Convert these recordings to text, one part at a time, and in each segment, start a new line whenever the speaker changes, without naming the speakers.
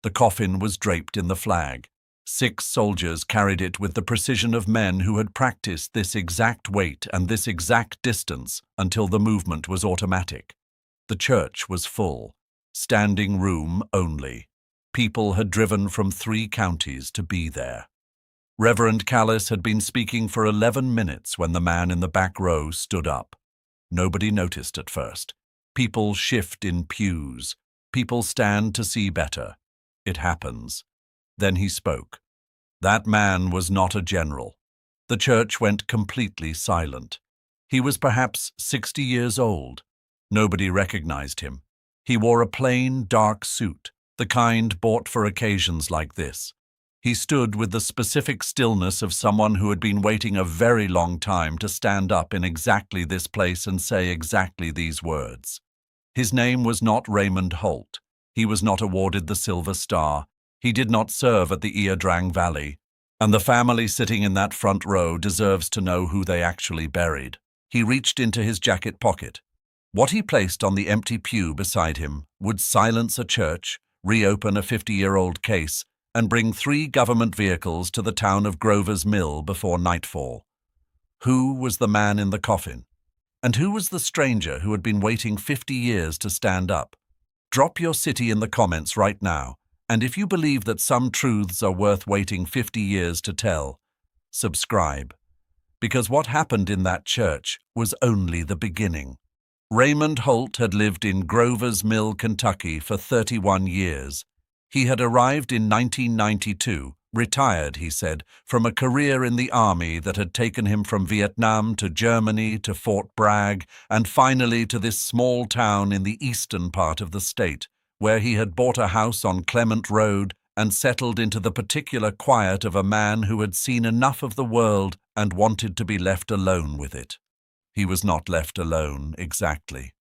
The coffin was draped in the flag. 6 soldiers carried it with the precision of men who had practiced this exact weight and this exact distance until the movement was automatic. The church was full. Standing room only. People had driven from 3 counties to be there. Reverend Callis had been speaking for 11 minutes when the man in the back row stood up. Nobody noticed at first. People shift in pews. People stand to see better. It happens. Then he spoke. That man was not a general. The church went completely silent. He was perhaps 60 years old. Nobody recognized him. He wore a plain, dark suit, the kind bought for occasions like this. He stood with the specific stillness of someone who had been waiting a very long time to stand up in exactly this place and say exactly these words. His name was not Raymond Holt. He was not awarded the Silver Star. He did not serve at the Iadrang Valley, and the family sitting in that front row deserves to know who they actually buried. He reached into his jacket pocket. What he placed on the empty pew beside him would silence a church, reopen a 50-year-old case, and bring 3 government vehicles to the town of Grover's Mill before nightfall. Who was the man in the coffin? And who was the stranger who had been waiting 50 years to stand up? Drop your city in the comments right now. And if you believe that some truths are worth waiting 50 years to tell, subscribe. Because what happened in that church was only the beginning. Raymond Holt had lived in Grover's Mill, Kentucky for 31 years. He had arrived in 1992, retired, he said, from a career in the army that had taken him from Vietnam to Germany to Fort Bragg and finally to this small town in the eastern part of the state, where he had bought a house on Clement Road and settled into the particular quiet of a man who had seen enough of the world and wanted to be left alone with it. He was not left alone, exactly.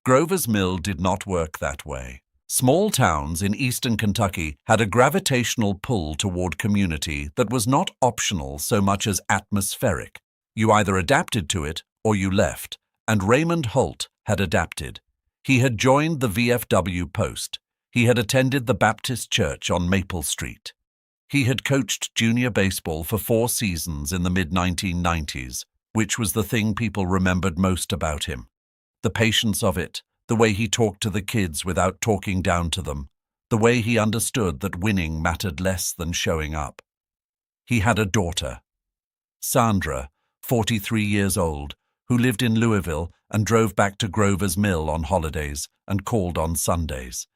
Grover's Mill did not work that way. Small towns in eastern Kentucky had a gravitational pull toward community that was not optional so much as atmospheric. You either adapted to it or you left, and Raymond Holt had adapted. He had joined the VFW post. He had attended the Baptist Church on Maple Street. He had coached junior baseball for 4 seasons in the mid-1990s, which was the thing people remembered most about him. The patience of it, the way he talked to the kids without talking down to them, the way he understood that winning mattered less than showing up. He had a daughter, Sandra, 43 years old, who lived in Louisville and drove back to Grover's Mill on holidays and called on Sundays.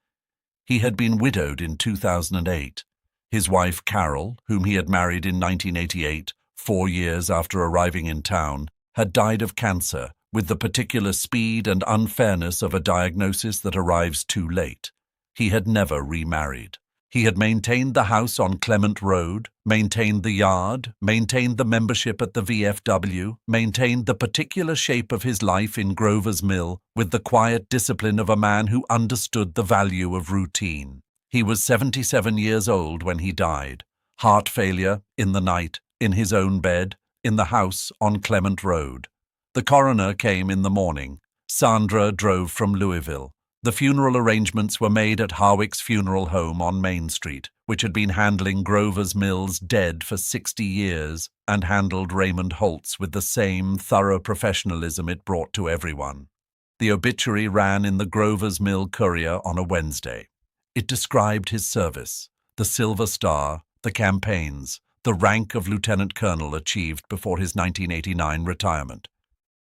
He had been widowed in 2008. His wife, Carol, whom he had married in 1988, 4 years after arriving in town, had died of cancer, with the particular speed and unfairness of a diagnosis that arrives too late. He had never remarried. He had maintained the house on Clement Road, maintained the yard, maintained the membership at the VFW, maintained the particular shape of his life in Grover's Mill with the quiet discipline of a man who understood the value of routine. He was 77 years old when he died. Heart failure, in the night, in his own bed, in the house on Clement Road. The coroner came in the morning. Sandra drove from Louisville. The funeral arrangements were made at Harwick's funeral home on Main Street, which had been handling Grover's Mill's dead for 60 years and handled Raymond Holt's with the same thorough professionalism it brought to everyone. The obituary ran in the Grover's Mill Courier on a Wednesday. It described his service, the Silver Star, the campaigns, the rank of lieutenant colonel achieved before his 1989 retirement.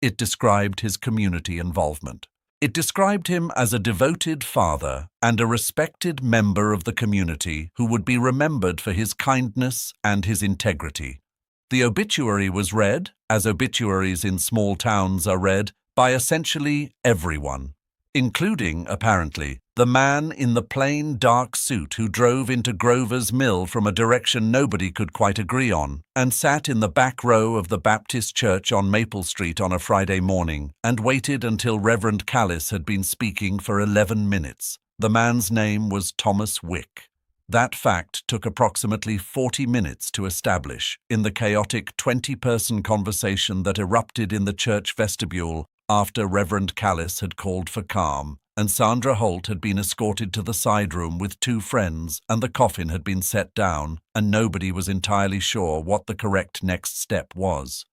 It described his community involvement. It described him as a devoted father and a respected member of the community who would be remembered for his kindness and his integrity. The obituary was read, as obituaries in small towns are read, by essentially everyone, including, apparently, the man in the plain dark suit who drove into Grover's Mill from a direction nobody could quite agree on and sat in the back row of the Baptist Church on Maple Street on a Friday morning and waited until Reverend Callis had been speaking for 11 minutes. The man's name was Thomas Wick. That fact took approximately 40 minutes to establish in the chaotic 20-person conversation that erupted in the church vestibule after Reverend Callis had called for calm and Sandra Holt had been escorted to the side room with two friends, and the coffin had been set down, and nobody was entirely sure what the correct next step was.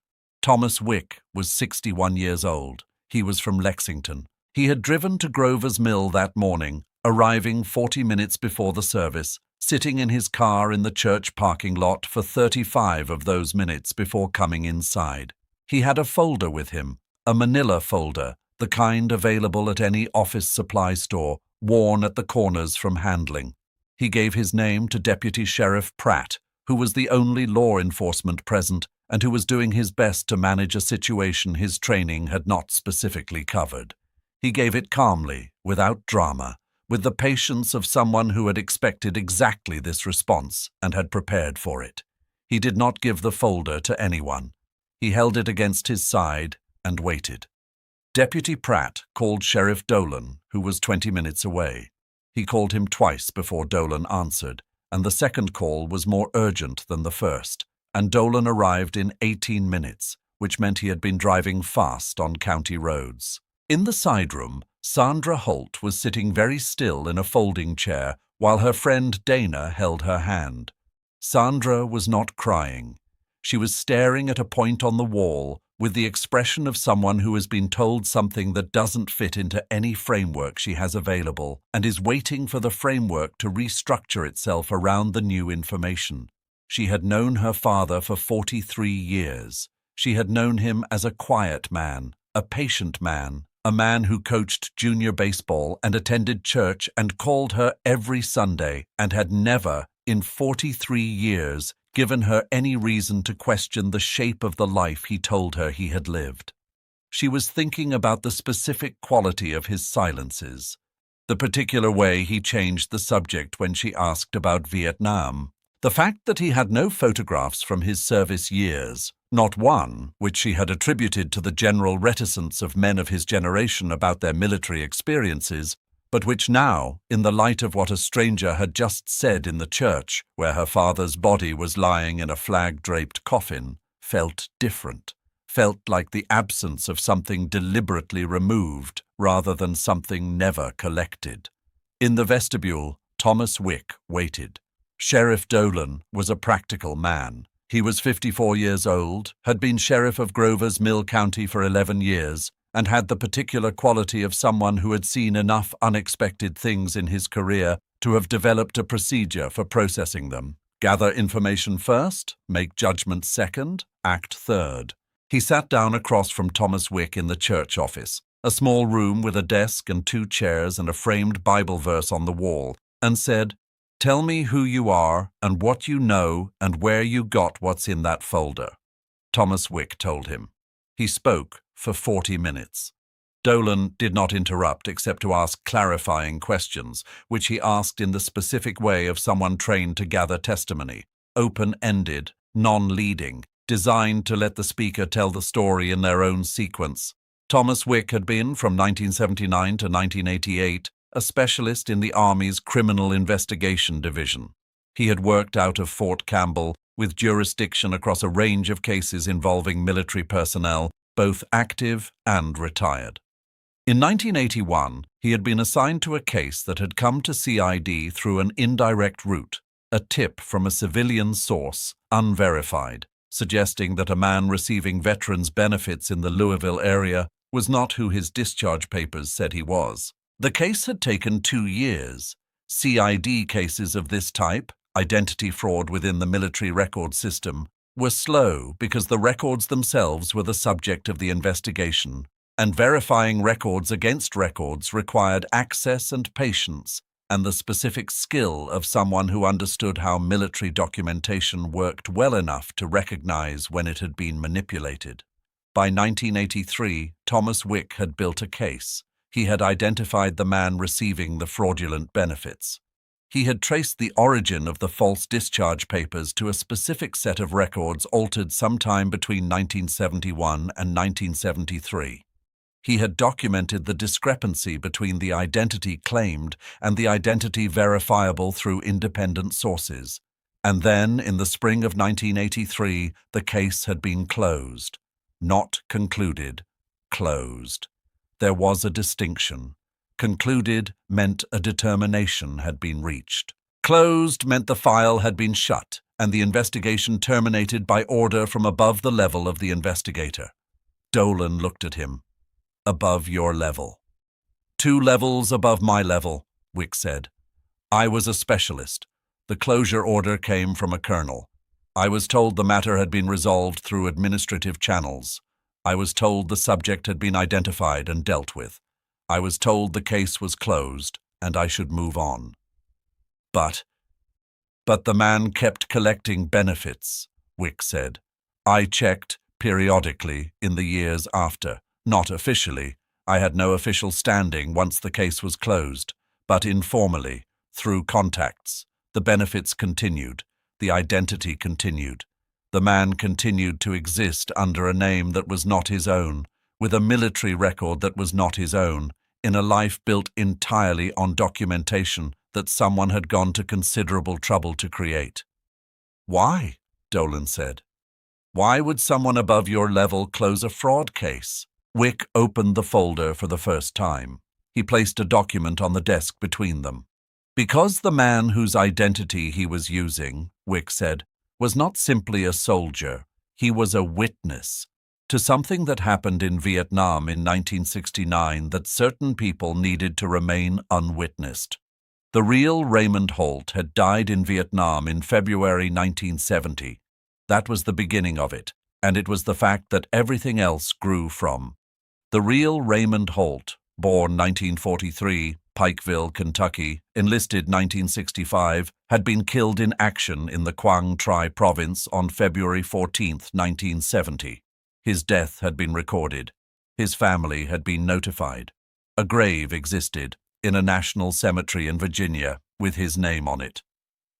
Thomas Wick was 61 years old. He was from Lexington. He had driven to Grover's Mill that morning, arriving 40 minutes before the service, sitting in his car in the church parking lot for 35 of those minutes before coming inside. He had a folder with him, a manila folder, the kind available at any office supply store, worn at the corners from handling. He gave his name to Deputy Sheriff Pratt, who was the only law enforcement present and who was doing his best to manage a situation his training had not specifically covered. He gave it calmly, without drama, with the patience of someone who had expected exactly this response and had prepared for it. He did not give the folder to anyone. He held it against his side and waited. Deputy Pratt called Sheriff Dolan, who was 20 minutes away. He called him twice before Dolan answered, and the second call was more urgent than the first, and Dolan arrived in 18 minutes, which meant he had been driving fast on county roads. In the side room, Sandra Holt was sitting very still in a folding chair while her friend Dana held her hand. Sandra was not crying. She was staring at a point on the wall with the expression of someone who has been told something that doesn't fit into any framework she has available and is waiting for the framework to restructure itself around the new information. She had known her father for 43 years. She had known him as a quiet man, a patient man, a man who coached junior baseball and attended church and called her every Sunday and had never, in 43 years, given her any reason to question the shape of the life he told her he had lived. She was thinking about the specific quality of his silences, the particular way he changed the subject when she asked about Vietnam, the fact that he had no photographs from his service years, not one which she had attributed to the general reticence of men of his generation about their military experiences, but which now, in the light of what a stranger had just said in the church, where her father's body was lying in a flag-draped coffin, felt different, felt like the absence of something deliberately removed rather than something never collected. In the vestibule, Thomas Wick waited. Sheriff Dolan was a practical man. He was 54 years old, had been sheriff of Grover's Mill County for 11 years, and had the particular quality of someone who had seen enough unexpected things in his career to have developed a procedure for processing them. Gather information first, make judgment second, act third. He sat down across from Thomas Wick in the church office, a small room with a desk and 2 chairs and a framed Bible verse on the wall, and said, "Tell me who you are and what you know and where you got what's in that folder." Thomas Wick told him. He spoke for 40 minutes. Dolan did not interrupt except to ask clarifying questions, which he asked in the specific way of someone trained to gather testimony, open-ended, non-leading, designed to let the speaker tell the story in their own sequence. Thomas Wick had been, from 1979 to 1988, a specialist in the Army's Criminal Investigation Division. He had worked out of Fort Campbell with jurisdiction across a range of cases involving military personnel, both active and retired. In 1981, he had been assigned to a case that had come to CID through an indirect route, a tip from a civilian source, unverified, suggesting that a man receiving veterans' benefits in the Louisville area was not who his discharge papers said he was. The case had taken 2 years. CID cases of this type, identity fraud within the military record system, were slow because the records themselves were the subject of the investigation, and verifying records against records required access and patience and the specific skill of someone who understood how military documentation worked well enough to recognize when it had been manipulated. By 1983, Thomas Wick had built a case. He had identified the man receiving the fraudulent benefits. He had traced the origin of the false discharge papers to a specific set of records altered sometime between 1971 and 1973. He had documented the discrepancy between the identity claimed and the identity verifiable through independent sources. And then, in the spring of 1983, the case had been closed. Not concluded, closed. There was a distinction. Concluded meant a determination had been reached. Closed meant the file had been shut and the investigation terminated by order from above the level of the investigator. Dolan looked at him. Above your level. 2 levels above my level, Wick said. I was a specialist. The closure order came from a colonel. I was told the matter had been resolved through administrative channels. I was told the subject had been identified and dealt with. I was told the case was closed and I should move on. But the man kept collecting benefits, Wick said. I checked periodically in the years after. Not officially. I had no official standing once the case was closed, but informally, through contacts. The benefits continued. The identity continued. The man continued to exist under a name that was not his own, with a military record that was not his own, in a life built entirely on documentation that someone had gone to considerable trouble to create. Why? Dolan said. Why would someone above your level close a fraud case? Wick opened the folder for the first time. He placed a document on the desk between them. Because the man whose identity he was using, Wick said, was not simply a soldier, he was a witness to something that happened in Vietnam in 1969 that certain people needed to remain unwitnessed. The real Raymond Holt had died in Vietnam in February 1970. That was the beginning of it, and it was the fact that everything else grew from. The real Raymond Holt, born 1943, Pikeville, Kentucky, enlisted 1965, had been killed in action in the Quang Tri province on February 14, 1970. His death had been recorded. His family had been notified. A grave existed in a national cemetery in Virginia with his name on it.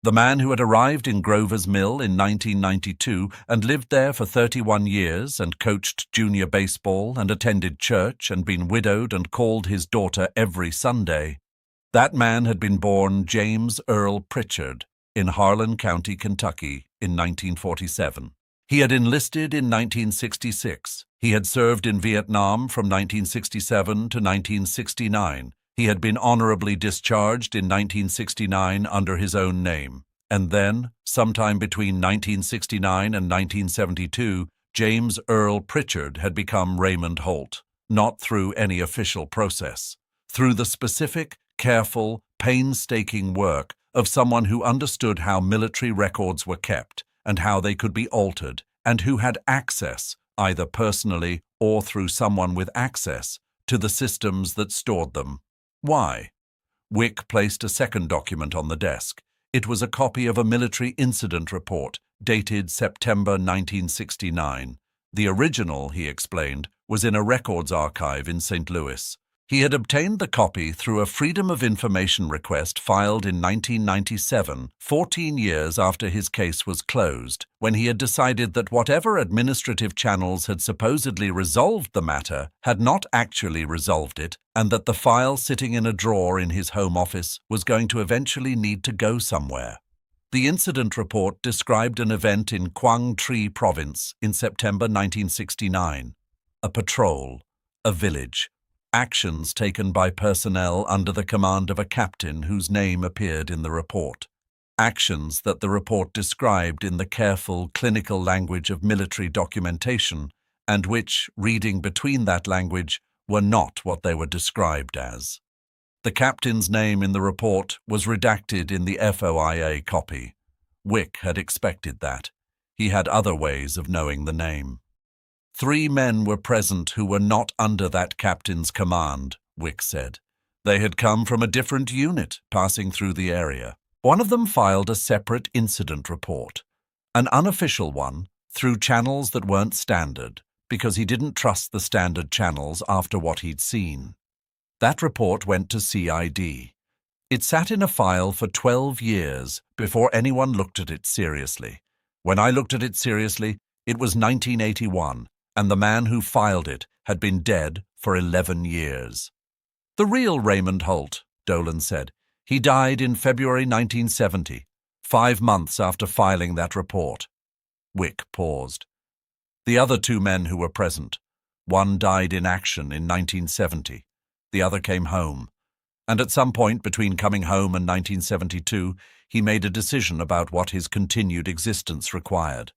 The man who had arrived in Grover's Mill in 1992 and lived there for 31 years and coached junior baseball and attended church and been widowed and called his daughter every Sunday. That man had been born James Earl Pritchard in Harlan County, Kentucky in 1947. He had enlisted in 1966. He had served in Vietnam from 1967 to 1969. He had been honorably discharged in 1969 under his own name. And then, sometime between 1969 and 1972, James Earl Pritchard had become Raymond Holt, not through any official process, through the specific, careful, painstaking work of someone who understood how military records were kept and how they could be altered, and who had access, either personally or through someone with access, to the systems that stored them. Why? Wick placed a second document on the desk. It was a copy of a military incident report dated September 1969. The original, he explained, was in a records archive in St. Louis. He had obtained the copy through a Freedom of Information request filed in 1997, 14 years after his case was closed, when he had decided that whatever administrative channels had supposedly resolved the matter had not actually resolved it, and that the file sitting in a drawer in his home office was going to eventually need to go somewhere. The incident report described an event in Quang Tri province in September 1969. A patrol, a village, actions taken by personnel under the command of a captain whose name appeared in the report. Actions that the report described in the careful, clinical language of military documentation, and which, reading between that language, were not what they were described as. The captain's name in the report was redacted in the FOIA copy. Wick had expected that. He had other ways of knowing the name. 3 men were present who were not under that captain's command, Wick said. They had come from a different unit passing through the area. One of them filed a separate incident report, an unofficial one, through channels that weren't standard, because he didn't trust the standard channels after what he'd seen. That report went to CID. It sat in a file for 12 years before anyone looked at it seriously. When I looked at it seriously, it was 1981. And the man who filed it had been dead for 11 years. The real Raymond Holt, Dolan said. He died in February 1970, 5 months after filing that report. Wick paused. The other 2 men who were present. One died in action in 1970. The other came home. And at some point between coming home and 1972, he made a decision about what his continued existence required.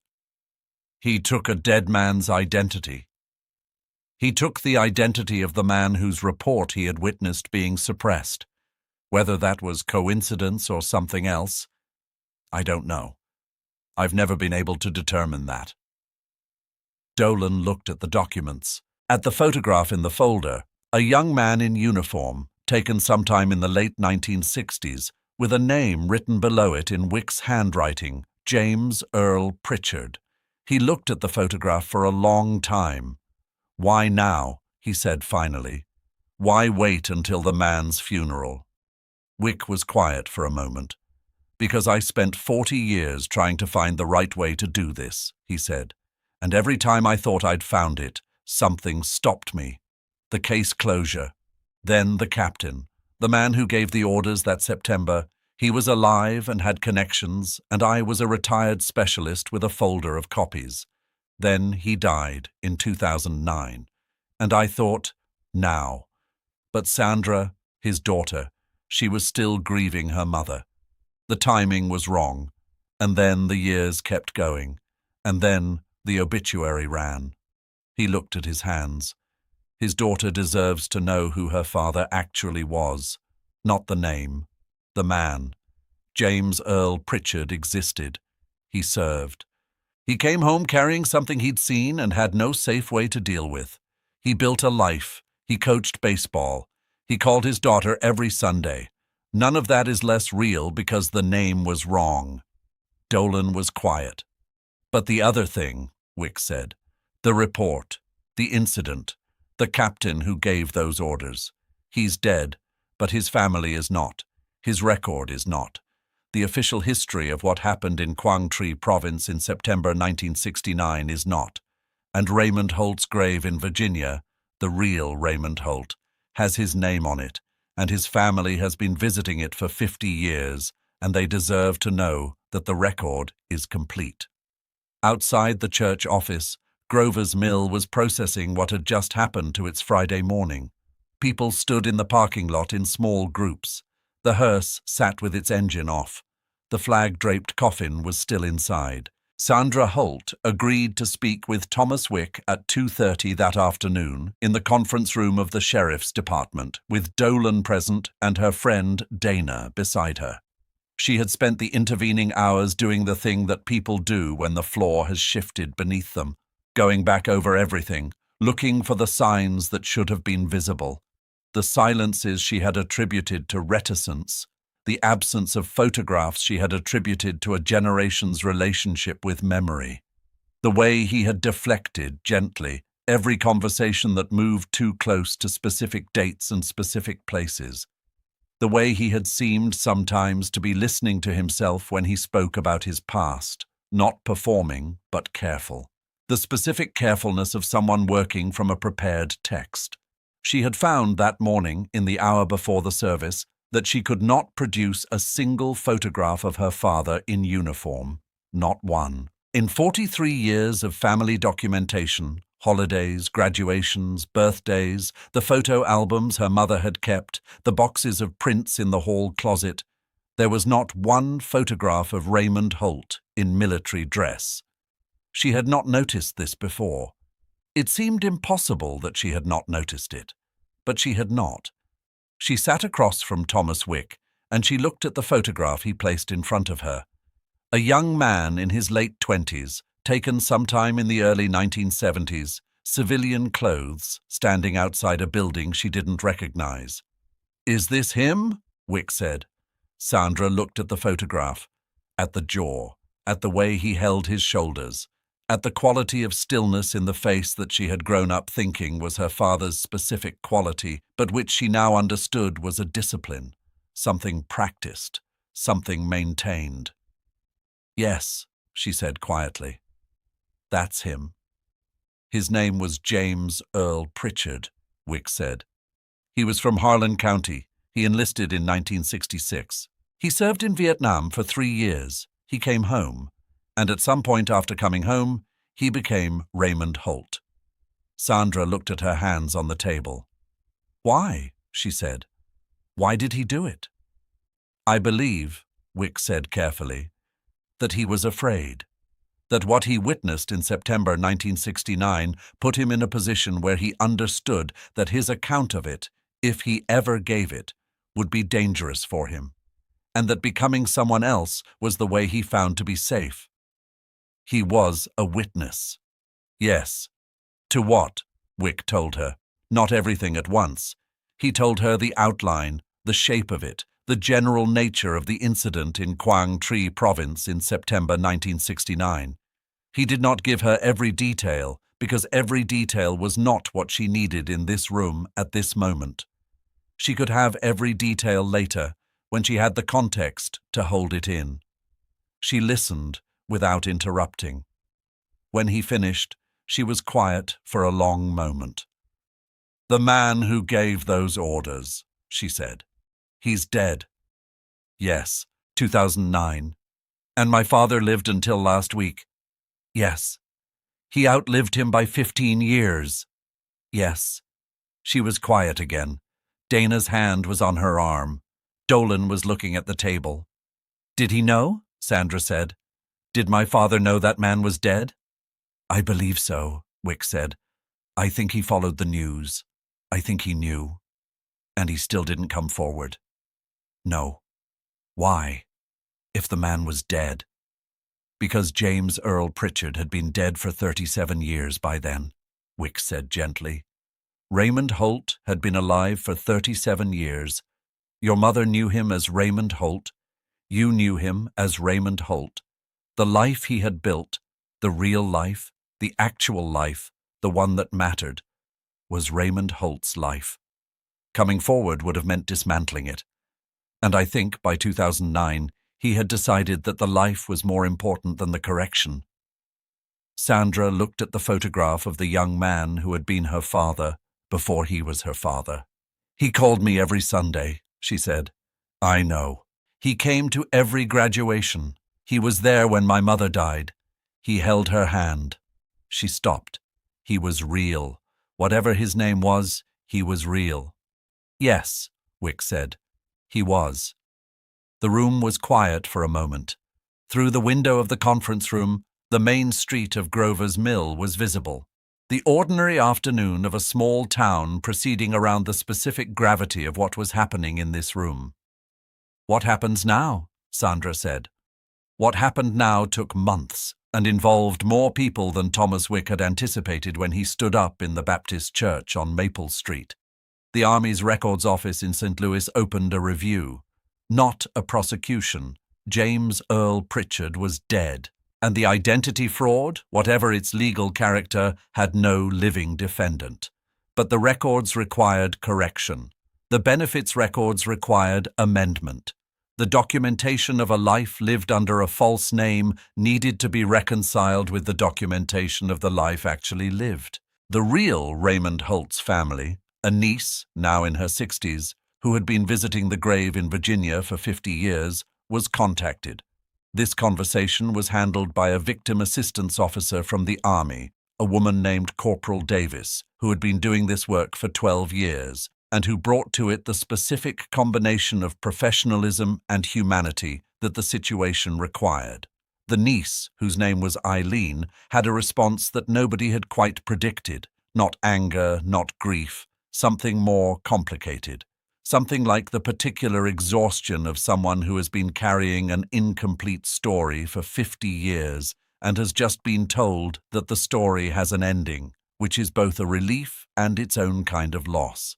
He took a dead man's identity. He took the identity of the man whose report he had witnessed being suppressed. Whether that was coincidence or something else, I don't know. I've never been able to determine that. Dolan looked at the documents. At the photograph in the folder, a young man in uniform, taken sometime in the late 1960s, with a name written below it in Wick's handwriting, James Earl Pritchard. He looked at the photograph for a long time. "Why now?" he said finally. "Why wait until the man's funeral?" Wick was quiet for a moment. "Because I spent 40 years trying to find the right way to do this," he said. "And every time I thought I'd found it, something stopped me. The case closure. Then the captain, the man who gave the orders that September. He was alive and had connections, and I was a retired specialist with a folder of copies. Then he died in 2009. And I thought, now. But Sandra, his daughter, she was still grieving her mother. The timing was wrong. And then the years kept going. And then the obituary ran." He looked at his hands. "His daughter deserves to know who her father actually was. Not the name. The man. James Earl Pritchard existed. He served. He came home carrying something he'd seen and had no safe way to deal with. He built a life. He coached baseball. He called his daughter every Sunday. None of that is less real because the name was wrong." Dolan was quiet. "But the other thing," Wick said. "The report. The incident. The captain who gave those orders. He's dead, but his family is not. His record is not. The official history of what happened in Quang Tri Province in September 1969 is not. And Raymond Holt's grave in Virginia, the real Raymond Holt, has his name on it, and his family has been visiting it for 50 years, and they deserve to know that the record is complete." Outside the church office, Grover's Mill was processing what had just happened to its Friday morning. People stood in the parking lot in small groups. The hearse sat with its engine off. The flag-draped coffin was still inside. Sandra Holt agreed to speak with Thomas Wick at 2:30 that afternoon in the conference room of the sheriff's department, with Dolan present and her friend Dana beside her. She had spent the intervening hours doing the thing that people do when the floor has shifted beneath them, going back over everything, looking for the signs that should have been visible. The silences she had attributed to reticence, the absence of photographs she had attributed to a generation's relationship with memory. The way he had deflected, gently, every conversation that moved too close to specific dates and specific places. The way he had seemed sometimes to be listening to himself when he spoke about his past, not performing, but careful. The specific carefulness of someone working from a prepared text. She had found that morning, in the hour before the service, that she could not produce a single photograph of her father in uniform. Not one. In 43 years of family documentation, holidays, graduations, birthdays, the photo albums her mother had kept, the boxes of prints in the hall closet, there was not one photograph of Raymond Holt in military dress. She had not noticed this before. It seemed impossible that she had not noticed it, but she had not. She sat across from Thomas Wick, and she looked at the photograph he placed in front of her. A young man in his late 20s, taken sometime in the early 1970s, civilian clothes, standing outside a building she didn't recognize. "Is this him?" Wick said. Sandra looked at the photograph, at the jaw, at the way he held his shoulders, at the quality of stillness in the face that she had grown up thinking was her father's specific quality, but which she now understood was a discipline, something practiced, something maintained. "Yes," she said quietly. "That's him." "His name was James Earl Pritchard," Wick said. "He was from Harlan County. He enlisted in 1966. He served in Vietnam for 3 years. He came home. And at some point after coming home, he became Raymond Holt." Sandra looked at her hands on the table. "Why?" she said. Why did he do it? I believe, Wick said carefully, that he was afraid. That what he witnessed in September 1969 put him in a position where he understood that his account of it, if he ever gave it, would be dangerous for him, and that becoming someone else was the way he found to be safe. He was a witness. Yes. To what? Wick told her. Not everything at once. He told her the outline, the shape of it, the general nature of the incident in Quang Tri province in September 1969. He did not give her every detail, because every detail was not what she needed in this room at this moment. She could have every detail later, when she had the context to hold it in. She listened without interrupting. When he finished, she was quiet for a long moment. "The man who gave those orders," she said. "He's dead." "Yes, 2009. And my father lived until last week." "Yes." "He outlived him by 15 years." "Yes." She was quiet again. Dana's hand was on her arm. Dolan was looking at the table. "Did he know?" Sandra said. "Did my father know that man was dead?" "I believe so," Wick said. "I think he followed the news. I think he knew. And he still didn't come forward." "No." "Why? If the man was dead?" "Because James Earl Pritchard had been dead for 37 years by then," Wick said gently. "Raymond Holt had been alive for 37 years. Your mother knew him as Raymond Holt. You knew him as Raymond Holt. The life he had built, the real life, the actual life, the one that mattered, was Raymond Holt's life. Coming forward would have meant dismantling it. And I think by 2009, he had decided that the life was more important than the correction." Sandra looked at the photograph of the young man who had been her father before he was her father. "He called me every Sunday," she said. "I know. He came to every graduation. He was there when my mother died. He held her hand." She stopped. "He was real. Whatever his name was, he was real." "Yes," Wick said. "He was." The room was quiet for a moment. Through the window of the conference room, the main street of Grover's Mill was visible. The ordinary afternoon of a small town proceeding around the specific gravity of what was happening in this room. "What happens now?" Sandra said. What happened now took months and involved more people than Thomas Wick had anticipated when he stood up in the Baptist church on Maple Street. The Army's records office in St. Louis opened a review. Not a prosecution. James Earl Pritchard was dead, and the identity fraud, whatever its legal character, had no living defendant. But the records required correction. The benefits records required amendment. The documentation of a life lived under a false name needed to be reconciled with the documentation of the life actually lived. The real Raymond Holt's family, a niece, now in her 60s, who had been visiting the grave in Virginia for 50 years, was contacted. This conversation was handled by a victim assistance officer from the Army, a woman named Corporal Davis, who had been doing this work for 12 years, and who brought to it the specific combination of professionalism and humanity that the situation required. The niece, whose name was Eileen, had a response that nobody had quite predicted. Not anger, not grief, something more complicated. Something like the particular exhaustion of someone who has been carrying an incomplete story for 50 years and has just been told that the story has an ending, which is both a relief and its own kind of loss.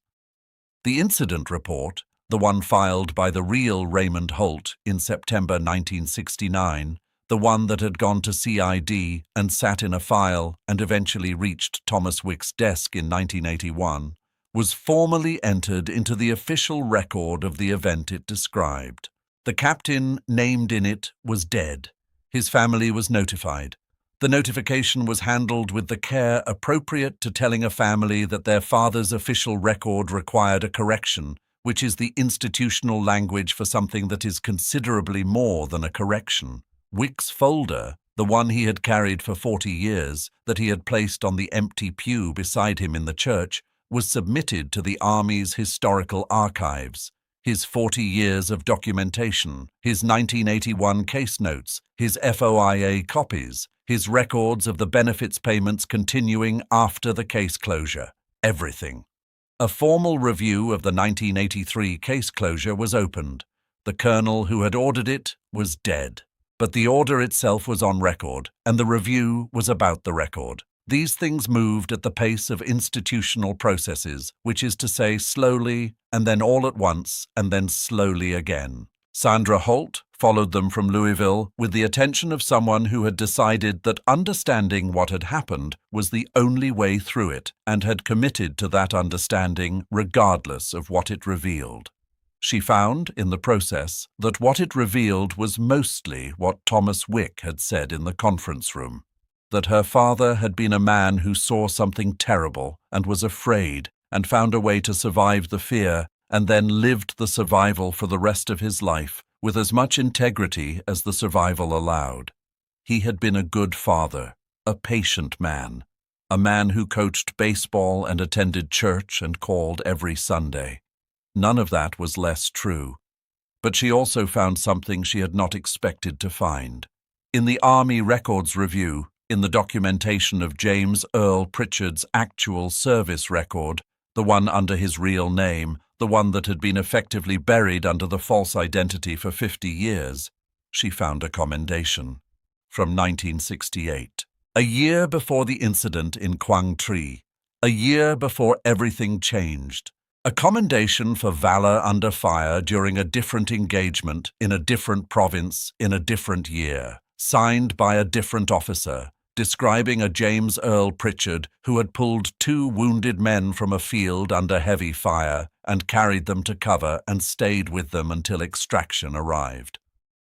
The incident report, the one filed by the real Raymond Holt in September 1969, the one that had gone to CID and sat in a file and eventually reached Thomas Wick's desk in 1981, was formally entered into the official record of the event it described. The captain named in it was dead. His family was notified. The notification was handled with the care appropriate to telling a family that their father's official record required a correction, which is the institutional language for something that is considerably more than a correction. Wick's folder, the one he had carried for 40 years, that he had placed on the empty pew beside him in the church, was submitted to the Army's historical archives. His 40 years of documentation, his 1981 case notes, his FOIA copies, his records of the benefits payments continuing after the case closure. Everything. A formal review of the 1983 case closure was opened. The colonel who had ordered it was dead. But the order itself was on record, and the review was about the record. These things moved at the pace of institutional processes, which is to say slowly, and then all at once, and then slowly again. Sandra Holt followed them from Louisville with the attention of someone who had decided that understanding what had happened was the only way through it, and had committed to that understanding regardless of what it revealed. She found, in the process, that what it revealed was mostly what Thomas Wick had said in the conference room, that her father had been a man who saw something terrible and was afraid and found a way to survive the fear and then lived the survival for the rest of his life with as much integrity as the survival allowed. He had been a good father, a patient man, a man who coached baseball and attended church and called every Sunday. None of that was less true. But she also found something she had not expected to find. In the Army Records Review, in the documentation of James Earl Pritchard's actual service record, the one under his real name, the one that had been effectively buried under the false identity for 50 years, she found a commendation. From 1968. A year before the incident in Quang Tri. A year before everything changed. A commendation for valor under fire during a different engagement in a different province in a different year, signed by a different officer, describing a James Earl Pritchard who had pulled 2 wounded men from a field under heavy fire and carried them to cover and stayed with them until extraction arrived.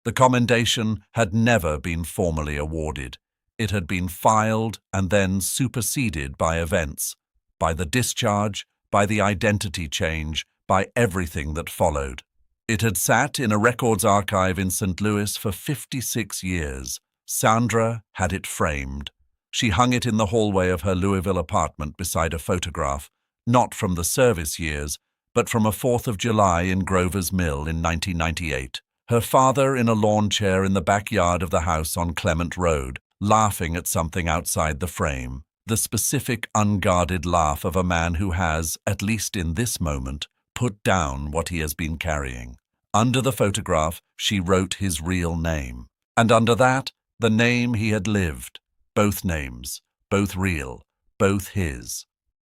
The commendation had never been formally awarded. It had been filed and then superseded by events, by the discharge, by the identity change, by everything that followed. It had sat in a records archive in St. Louis for 56 years. Sandra had it framed. She hung it in the hallway of her Louisville apartment beside a photograph, not from the service years, but from a 4th of July in Grover's Mill in 1998. Her father in a lawn chair in the backyard of the house on Clement Road, laughing at something outside the frame. The specific, unguarded laugh of a man who has, at least in this moment, put down what he has been carrying. Under the photograph, she wrote his real name. And under that, the name he had lived. Both names, both real, both his.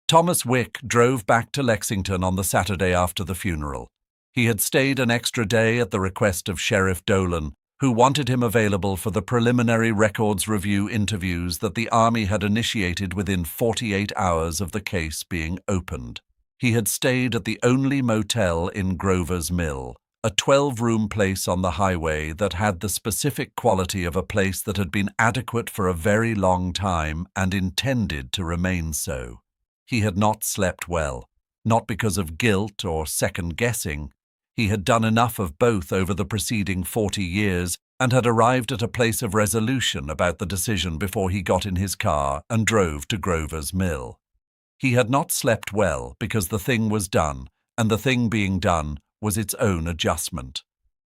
Thomas Wick drove back to Lexington on the Saturday after the funeral. He had stayed an extra day at the request of Sheriff Dolan, who wanted him available for the preliminary records review interviews that the Army had initiated within 48 hours of the case being opened. He had stayed at the only motel in Grover's Mill, a 12-room place on the highway that had the specific quality of a place that had been adequate for a very long time and intended to remain so. He had not slept well, not because of guilt or second-guessing. He had done enough of both over the preceding 40 years and had arrived at a place of resolution about the decision before he got in his car and drove to Grover's Mill. He had not slept well because the thing was done, and the thing being done was its own adjustment.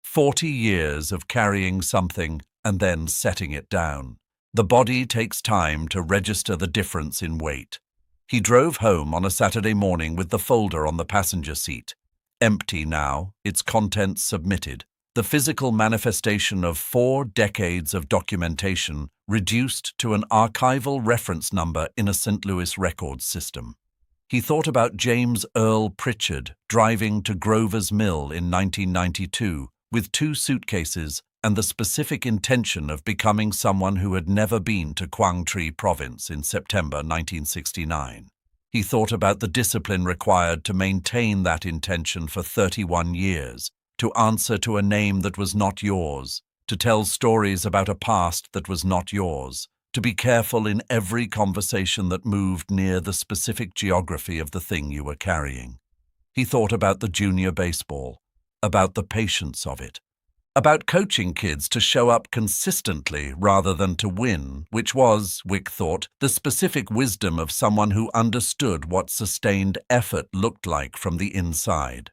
40 years of carrying something and then setting it down. The body takes time to register the difference in weight. He drove home on a Saturday morning with the folder on the passenger seat. Empty now, its contents submitted. The physical manifestation of 4 decades of documentation reduced to an archival reference number in a St. Louis records system. He thought about James Earl Pritchard driving to Grover's Mill in 1992 with 2 suitcases and the specific intention of becoming someone who had never been to Quang Tri province in September 1969. He thought about the discipline required to maintain that intention for 31 years, to answer to a name that was not yours, to tell stories about a past that was not yours, to be careful in every conversation that moved near the specific geography of the thing you were carrying. He thought about the junior baseball, about the patience of it, about coaching kids to show up consistently rather than to win, which was, Wick thought, the specific wisdom of someone who understood what sustained effort looked like from the inside.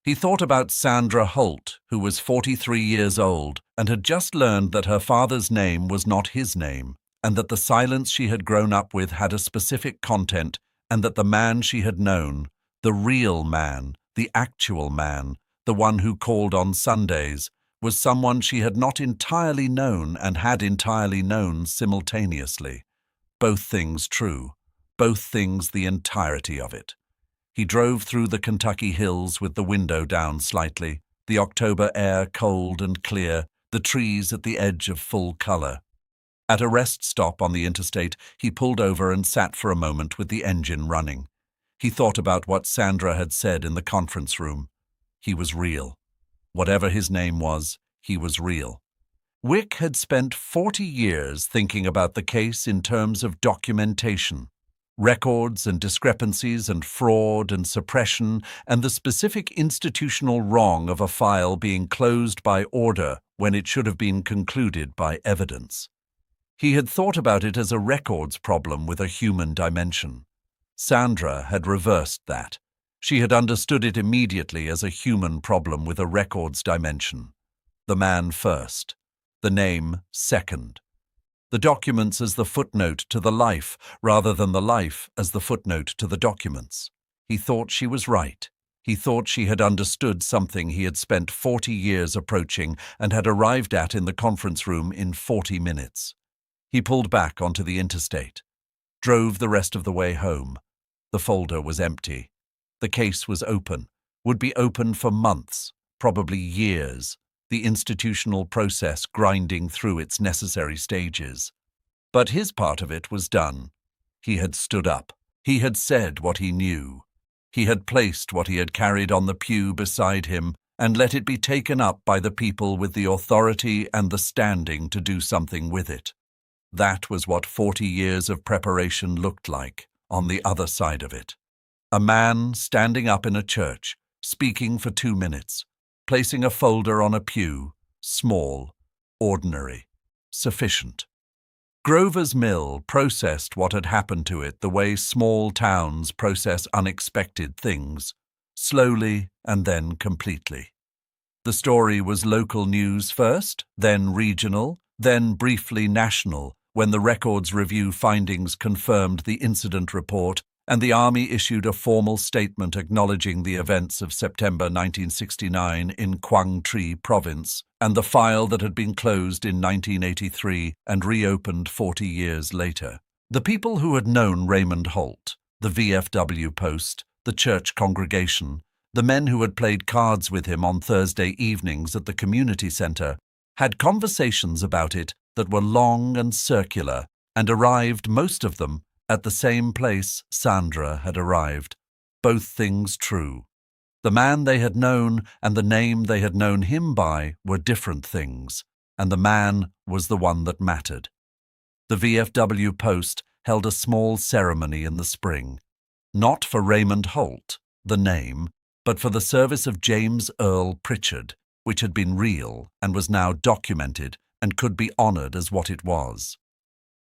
He thought about Sandra Holt, who was 43 years old and had just learned that her father's name was not his name, and that the silence she had grown up with had a specific content, and that the man she had known, the real man, the actual man, the one who called on Sundays, was someone she had not entirely known and had entirely known simultaneously. Both things true, both things the entirety of it. He drove through the Kentucky hills with the window down slightly, the October air cold and clear, the trees at the edge of full color. At a rest stop on the interstate, he pulled over and sat for a moment with the engine running. He thought about what Sandra had said in the conference room. He was real. Whatever his name was, he was real. Wick had spent 40 years thinking about the case in terms of documentation. Records and discrepancies and fraud and suppression and the specific institutional wrong of a file being closed by order when it should have been concluded by evidence. He had thought about it as a records problem with a human dimension. Sandra had reversed that. She had understood it immediately as a human problem with a records dimension. The man first, the name second. The documents as the footnote to the life, rather than the life as the footnote to the documents. He thought she was right. He thought she had understood something he had spent 40 years approaching and had arrived at in the conference room in 40 minutes. He pulled back onto the interstate, drove the rest of the way home. The folder was empty. The case was open, would be open for months, probably years, the institutional process grinding through its necessary stages. But his part of it was done. He had stood up. He had said what he knew. He had placed what he had carried on the pew beside him and let it be taken up by the people with the authority and the standing to do something with it. That was what 40 years of preparation looked like on the other side of it. A man standing up in a church, speaking for 2 minutes, placing a folder on a pew, small, ordinary, sufficient. Grover's Mill processed what had happened to it the way small towns process unexpected things, slowly and then completely. The story was local news first, then regional, then briefly national, when the Records Review findings confirmed the incident report and the Army issued a formal statement acknowledging the events of September 1969 in Quang Tri Province and the file that had been closed in 1983 and reopened 40 years later. The people who had known Raymond Holt, the VFW post, the church congregation, the men who had played cards with him on Thursday evenings at the community center, had conversations about it that were long and circular and arrived, most of them, at the same place Sandra had arrived. Both things true. The man they had known and the name they had known him by were different things, and the man was the one that mattered. The VFW post held a small ceremony in the spring, not for Raymond Holt, the name, but for the service of James Earl Pritchard, which had been real and was now documented and could be honored as what it was.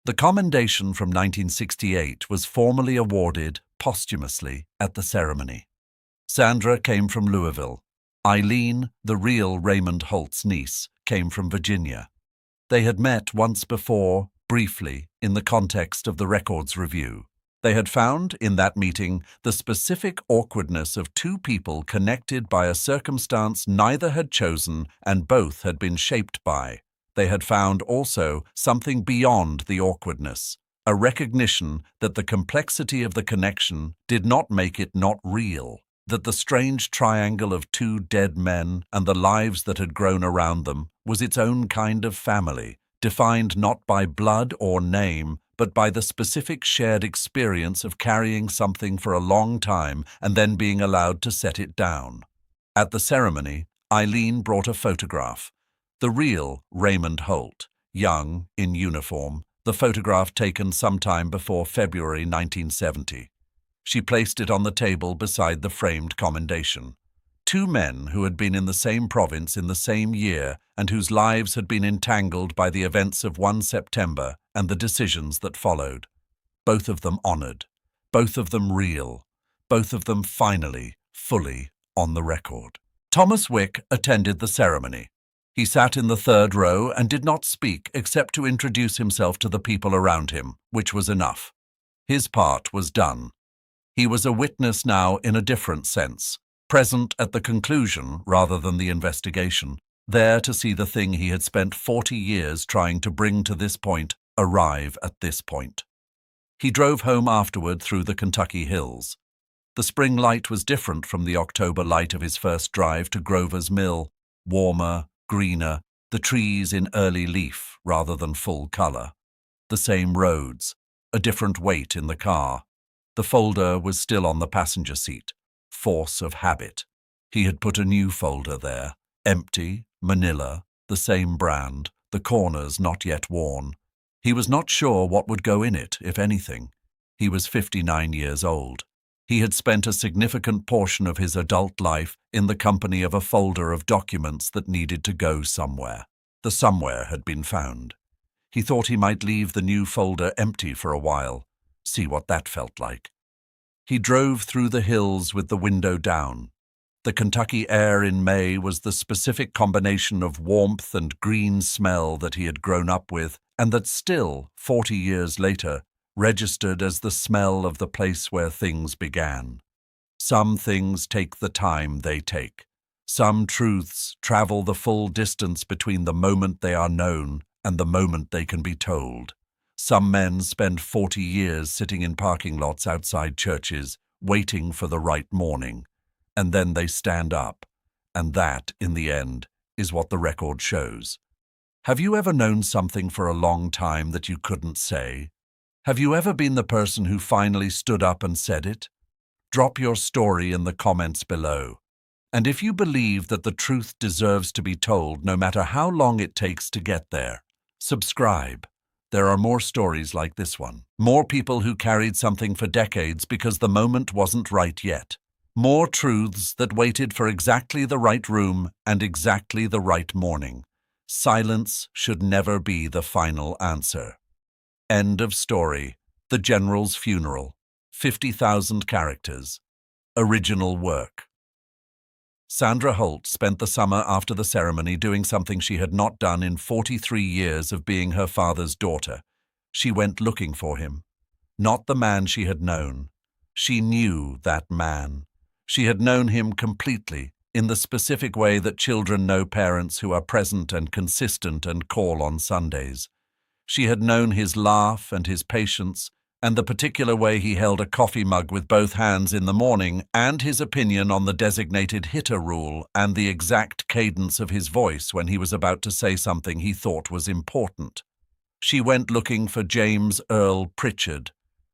The commendation from 1968 was formally awarded posthumously at the ceremony. Sandra came from Louisville. Eileen, the real Raymond Holt's niece, came from Virginia. They had met once before, briefly, in the context of the Records Review. They had found, in that meeting, the specific awkwardness of two people connected by a circumstance neither had chosen and both had been shaped by. They had found also something beyond the awkwardness, a recognition that the complexity of the connection did not make it not real, that the strange triangle of two dead men and the lives that had grown around them was its own kind of family, defined not by blood or name, but by the specific shared experience of carrying something for a long time and then being allowed to set it down. At the ceremony, Eileen brought a photograph. The real Raymond Holt, young, in uniform, the photograph taken sometime before February 1970. She placed it on the table beside the framed commendation. Two men who had been in the same province in the same year and whose lives had been entangled by the events of 1 September and the decisions that followed. Both of them honored, both of them real, both of them finally, fully on the record. Thomas Wick attended the ceremony. He sat in the third row and did not speak except to introduce himself to the people around him, which was enough. His part was done. He was a witness now in a different sense, present at the conclusion rather than the investigation, there to see the thing he had spent 40 years trying to bring to this point arrive at this point. He drove home afterward through the Kentucky hills. The spring light was different from the October light of his first drive to Grover's Mill, warmer, greener, the trees in early leaf rather than full color. The same roads, a different weight in the car. The folder was still on the passenger seat, force of habit. He had put a new folder there, empty, manila, the same brand, the corners not yet worn. He was not sure what would go in it, if anything. He was 59 years old. He had spent a significant portion of his adult life in the company of a folder of documents that needed to go somewhere. The somewhere had been found. He thought he might leave the new folder empty for a while, see what that felt like. He drove through the hills with the window down. The Kentucky air in May was the specific combination of warmth and green smell that he had grown up with, and that still, 40 years later, registered as the smell of the place where things began. Some things take the time they take. Some truths travel the full distance between the moment they are known and the moment they can be told. Some men spend 40 years sitting in parking lots outside churches, waiting for the right morning, and then they stand up, and that, in the end, is what the record shows. Have you ever known something for a long time that you couldn't say? Have you ever been the person who finally stood up and said it? Drop your story in the comments below. And if you believe that the truth deserves to be told no matter how long it takes to get there, subscribe. There are more stories like this one. More people who carried something for decades because the moment wasn't right yet. More truths that waited for exactly the right room and exactly the right morning. Silence should never be the final answer. End of story. The General's Funeral. 50,000 characters. Original work. Sandra Holt spent the summer after the ceremony doing something she had not done in 43 years of being her father's daughter. She went looking for him. Not the man she had known. She knew that man. She had known him completely, in the specific way that children know parents who are present and consistent and call on Sundays. She had known his laugh and his patience, and the particular way he held a coffee mug with both hands in the morning, and his opinion on the designated hitter rule and the exact cadence of his voice when he was about to say something he thought was important. She went looking for James Earl Pritchard.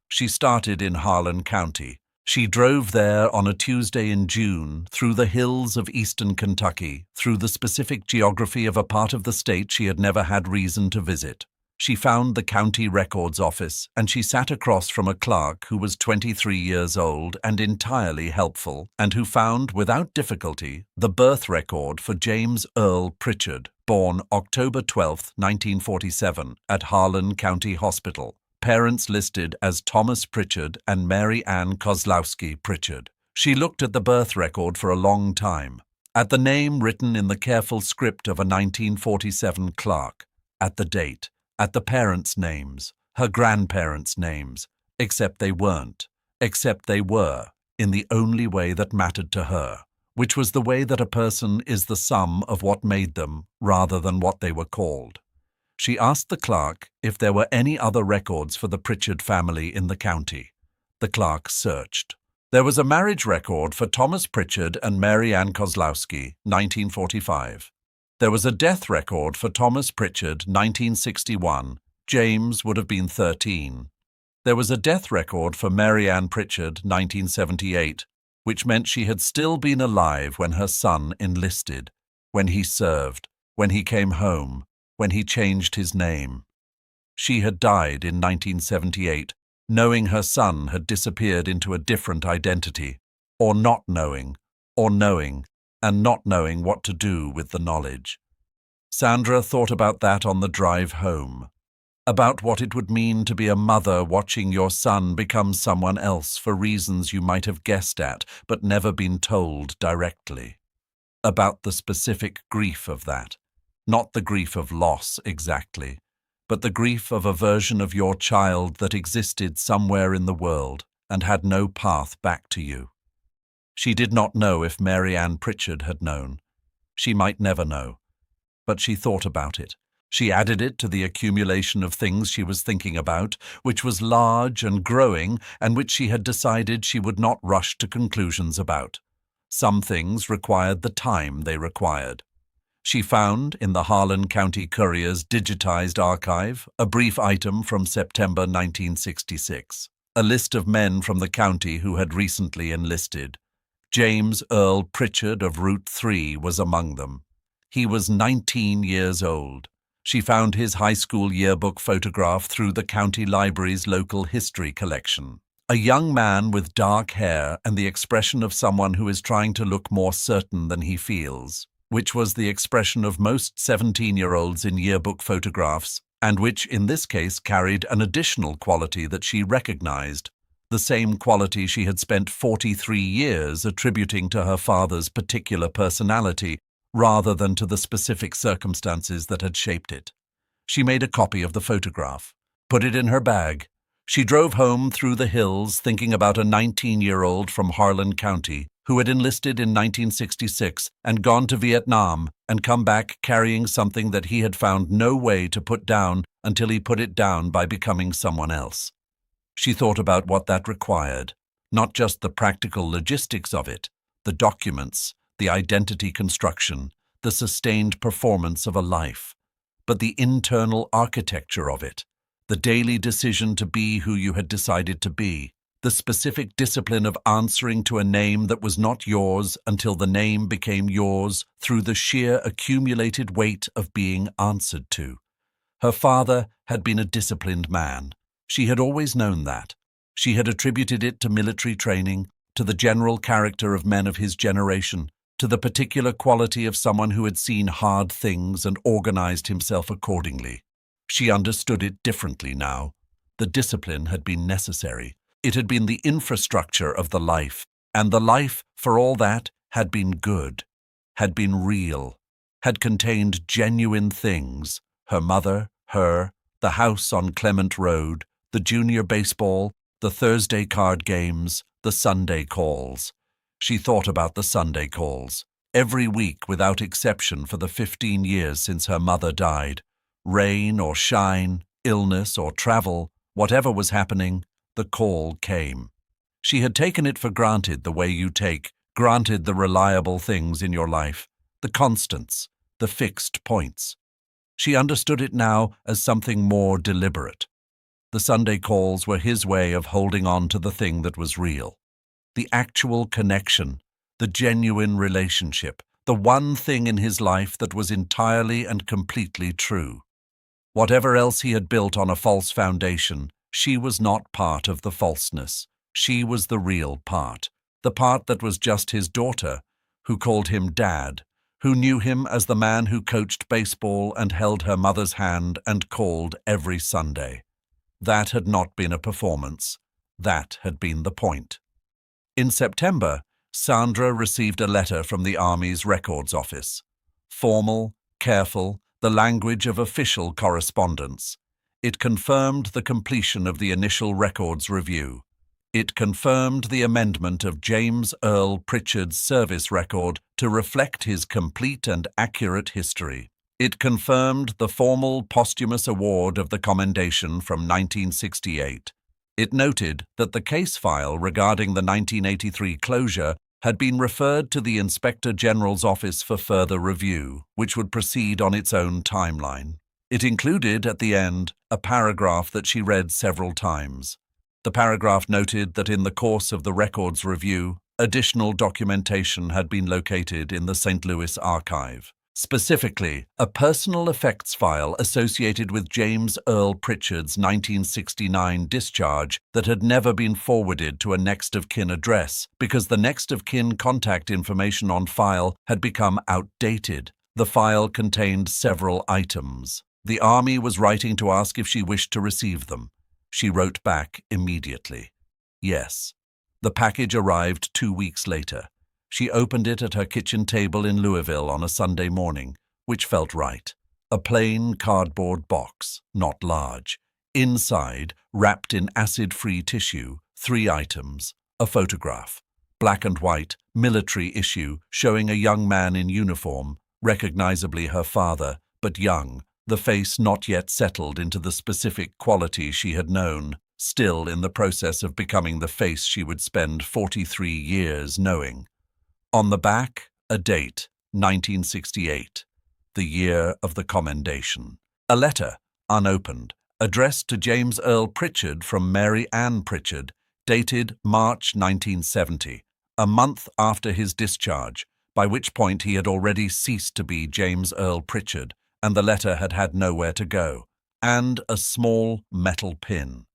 She started in Harlan County. She drove there on a Tuesday in June, through the hills of eastern Kentucky, through the specific geography of a part of the state she had never had reason to visit. She found the county records office, and she sat across from a clerk who was 23 years old and entirely helpful, and who found, without difficulty, the birth record for James Earl Pritchard, born October 12, 1947, at Harlan County Hospital. Parents listed as Thomas Pritchard and Mary Ann Kozlowski Pritchard. She looked at the birth record for a long time, at the name written in the careful script of a 1947 clerk, at the date, at the parents' names, her grandparents' names, except they weren't, except they were, in the only way that mattered to her, which was the way that a person is the sum of what made them rather than what they were called. She asked the clerk if there were any other records for the Pritchard family in the county. The clerk searched. There was a marriage record for Thomas Pritchard and Mary Ann Kozlowski, 1945. There was a death record for Thomas Pritchard, 1961. James would have been 13. There was a death record for Mary Ann Pritchard, 1978, which meant she had still been alive when her son enlisted, when he served, when he came home, when he changed his name. She had died in 1978, knowing her son had disappeared into a different identity, or not knowing, or knowing, and not knowing what to do with the knowledge. Sandra thought about that on the drive home, about what it would mean to be a mother watching your son become someone else for reasons you might have guessed at but never been told directly. about the specific grief of that. Not the grief of loss exactly, but the grief of a version of your child that existed somewhere in the world and had no path back to you. She did not know if Mary Ann Pritchard had known. She might never know. But she thought about it. She added it to the accumulation of things she was thinking about, which was large and growing, and which she had decided she would not rush to conclusions about. Some things required the time they required. She found, in the Harlan County Courier's digitized archive, a brief item from September 1966, a list of men from the county who had recently enlisted. James Earl Pritchard of Route 3 was among them. He was 19 years old. She found his high school yearbook photograph through the county library's local history collection. A young man with dark hair and the expression of someone who is trying to look more certain than he feels, which was the expression of most 17-year-olds in yearbook photographs, and which in this case carried an additional quality that she recognized, the same quality she had spent 43 years attributing to her father's particular personality, rather than to the specific circumstances that had shaped it. She made a copy of the photograph, put it in her bag. She drove home through the hills thinking about a 19-year-old from Harlan County who had enlisted in 1966 and gone to Vietnam and come back carrying something that he had found no way to put down until he put it down by becoming someone else. She thought about what that required, not just the practical logistics of it, the documents, the identity construction, the sustained performance of a life, but the internal architecture of it, the daily decision to be who you had decided to be, the specific discipline of answering to a name that was not yours until the name became yours through the sheer accumulated weight of being answered to. Her father had been a disciplined man. She had always known that. She had attributed it to military training, to the general character of men of his generation, to the particular quality of someone who had seen hard things and organized himself accordingly. She understood it differently now. The discipline had been necessary. It had been the infrastructure of the life, and the life, for all that, had been good, had been real, had contained genuine things, her mother, her, the house on Clement Road, the junior baseball, the Thursday card games, the Sunday calls. She thought about the Sunday calls, every week without exception for the 15 years since her mother died. Rain or shine, illness or travel, whatever was happening, the call came. She had taken it for granted the way you take granted the reliable things in your life, the constants, the fixed points. She understood it now as something more deliberate. The Sunday calls were his way of holding on to the thing that was real. The actual connection, the genuine relationship, the one thing in his life that was entirely and completely true. Whatever else he had built on a false foundation, she was not part of the falseness. She was the real part, the part that was just his daughter, who called him Dad, who knew him as the man who coached baseball and held her mother's hand and called every Sunday. That had not been a performance. That had been the point. In September, Sandra received a letter from the Army's records office. Formal, careful, the language of official correspondence. It confirmed the completion of the initial records review. It confirmed the amendment of James Earl Pritchard's service record to reflect his complete and accurate history. It confirmed the formal posthumous award of the commendation from 1968. It noted that the case file regarding the 1983 closure had been referred to the Inspector General's office for further review, which would proceed on its own timeline. It included, at the end, a paragraph that she read several times. The paragraph noted that in the course of the records review, additional documentation had been located in the St. Louis archive. Specifically, a personal effects file associated with James Earl Pritchard's 1969 discharge that had never been forwarded to a next-of-kin address because the next-of-kin contact information on file had become outdated. The file contained several items. The Army was writing to ask if she wished to receive them. She wrote back immediately. Yes. The package arrived 2 weeks later. She opened it at her kitchen table in Louisville on a Sunday morning, which felt right. A plain cardboard box, not large. Inside, wrapped in acid-free tissue, 3 items. A photograph, black and white, military issue, showing a young man in uniform, recognizably her father, but young, the face not yet settled into the specific quality she had known, still in the process of becoming the face she would spend 43 years knowing. On the back, a date, 1968, the year of the commendation. A letter, unopened, addressed to James Earl Pritchard from Mary Ann Pritchard, dated March 1970, a month after his discharge, by which point he had already ceased to be James Earl Pritchard, and the letter had had nowhere to go, and a small metal pin,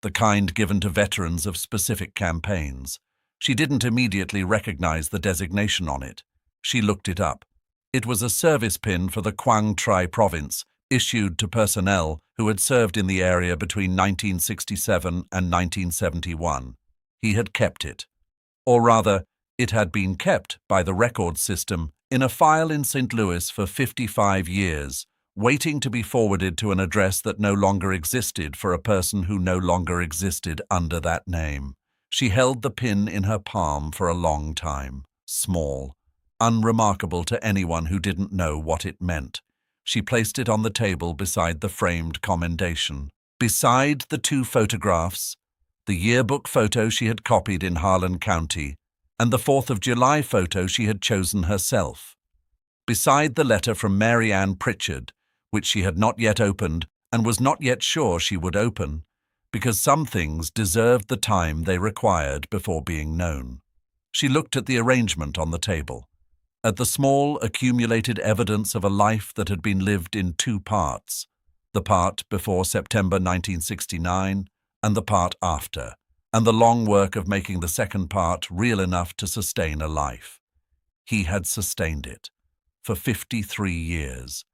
the kind given to veterans of specific campaigns. She didn't immediately recognize the designation on it. She looked it up. It was a service pin for the Quang Tri province, issued to personnel who had served in the area between 1967 and 1971. He had kept it. Or rather, it had been kept by the record system in a file in St. Louis for 55 years, waiting to be forwarded to an address that no longer existed for a person who no longer existed under that name. She held the pin in her palm for a long time, small, unremarkable to anyone who didn't know what it meant. She placed it on the table beside the framed commendation. Beside the 2 photographs, the yearbook photo she had copied in Harlan County, and the 4th of July photo she had chosen herself. Beside the letter from Mary Ann Pritchard, which she had not yet opened and was not yet sure she would open, because some things deserved the time they required before being known. She looked at the arrangement on the table, at the small accumulated evidence of a life that had been lived in 2 parts, the part before September 1969 and the part after, and the long work of making the second part real enough to sustain a life. He had sustained it for 53 years.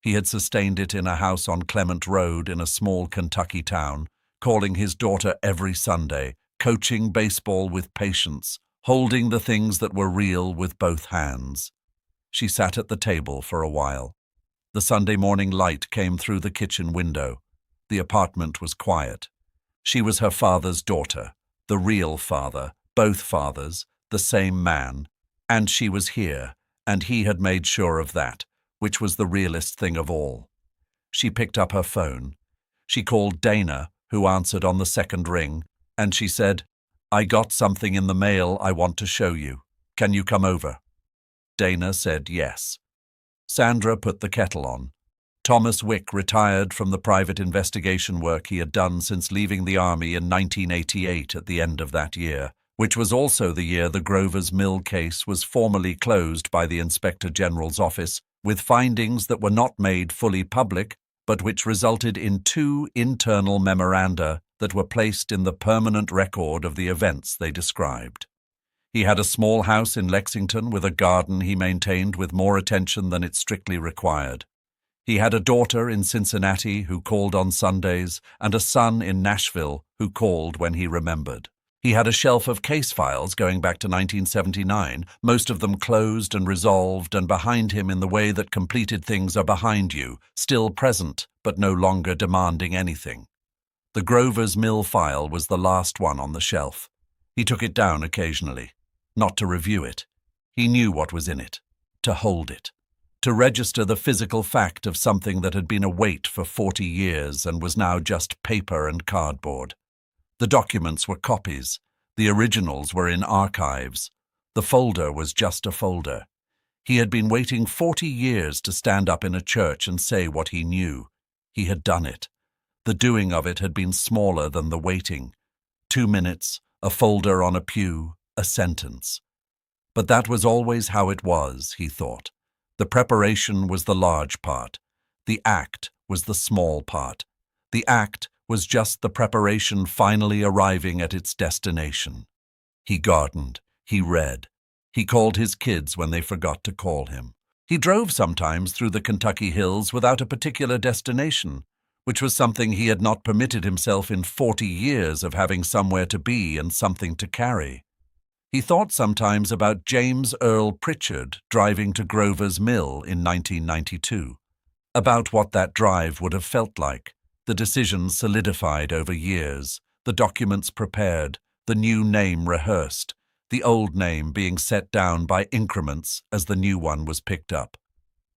He had sustained it in a house on Clement Road in a small Kentucky town, calling his daughter every Sunday, coaching baseball with patience, holding the things that were real with both hands. She sat at the table for a while. The Sunday morning light came through the kitchen window. The apartment was quiet. She was her father's daughter, the real father, both fathers, the same man, and she was here, and he had made sure of that, which was the realest thing of all. She picked up her phone. She called Dana, who answered on the second ring, and she said, "I got something in the mail I want to show you. Can you come over?" Dana said yes. Sandra put the kettle on. Thomas Wick retired from the private investigation work he had done since leaving the army in 1988 at the end of that year, which was also the year the Grover's Mill case was formally closed by the Inspector General's office, with findings that were not made fully public, but which resulted in 2 internal memoranda that were placed in the permanent record of the events they described. He had a small house in Lexington with a garden he maintained with more attention than it strictly required. He had a daughter in Cincinnati who called on Sundays and a son in Nashville who called when he remembered. He had a shelf of case files going back to 1979, most of them closed and resolved and behind him in the way that completed things are behind you, still present but no longer demanding anything. The Grover's Mill file was the last one on the shelf. He took it down occasionally, not to review it. He knew what was in it, to hold it, to register the physical fact of something that had been a weight for 40 years and was now just paper and cardboard. The documents were copies. The originals were in archives. The folder was just a folder. He had been waiting 40 years to stand up in a church and say what he knew. He had done it. The doing of it had been smaller than the waiting. 2 minutes, a folder on a pew, a sentence. But that was always how it was, he thought. The preparation was the large part. The act was the small part. The act was just the preparation finally arriving at its destination. He gardened. He read. He called his kids when they forgot to call him. He drove sometimes through the Kentucky hills without a particular destination, which was something he had not permitted himself in 40 years of having somewhere to be and something to carry. He thought sometimes about James Earl Pritchard driving to Grover's Mill in 1992, about what that drive would have felt like, the decisions solidified over years, the documents prepared, the new name rehearsed, the old name being set down by increments as the new one was picked up.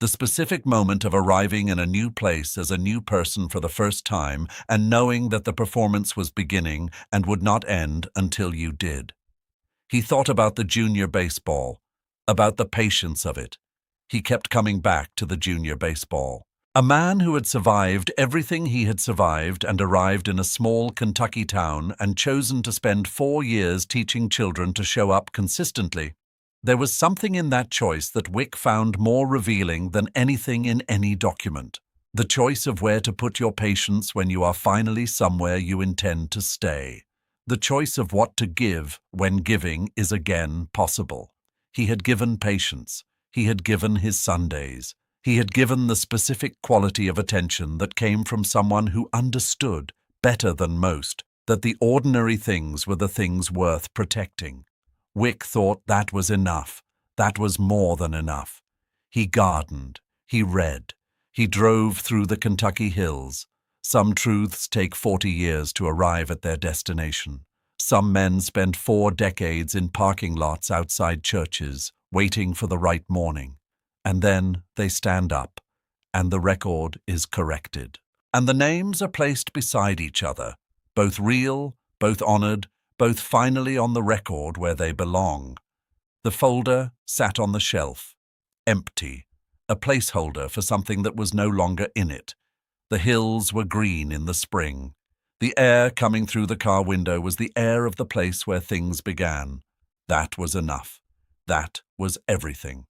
The specific moment of arriving in a new place as a new person for the first time and knowing that the performance was beginning and would not end until you did. He thought about the junior baseball, about the patience of it. He kept coming back to the junior baseball. A man who had survived everything he had survived and arrived in a small Kentucky town and chosen to spend 4 years teaching children to show up consistently. There was something in that choice that Wick found more revealing than anything in any document. The choice of where to put your patience when you are finally somewhere you intend to stay. The choice of what to give when giving is again possible. He had given patience. He had given his Sundays. He had given the specific quality of attention that came from someone who understood, better than most, that the ordinary things were the things worth protecting. Wick thought that was enough. That was more than enough. He gardened. He read. He drove through the Kentucky hills. Some truths take 40 years to arrive at their destination. Some men spend 4 decades in parking lots outside churches, waiting for the right morning. And then they stand up, and the record is corrected. And the names are placed beside each other, both real, both honored, both finally on the record where they belong. The folder sat on the shelf, empty, a placeholder for something that was no longer in it. The hills were green in the spring. The air coming through the car window was the air of the place where things began. That was enough. That was everything.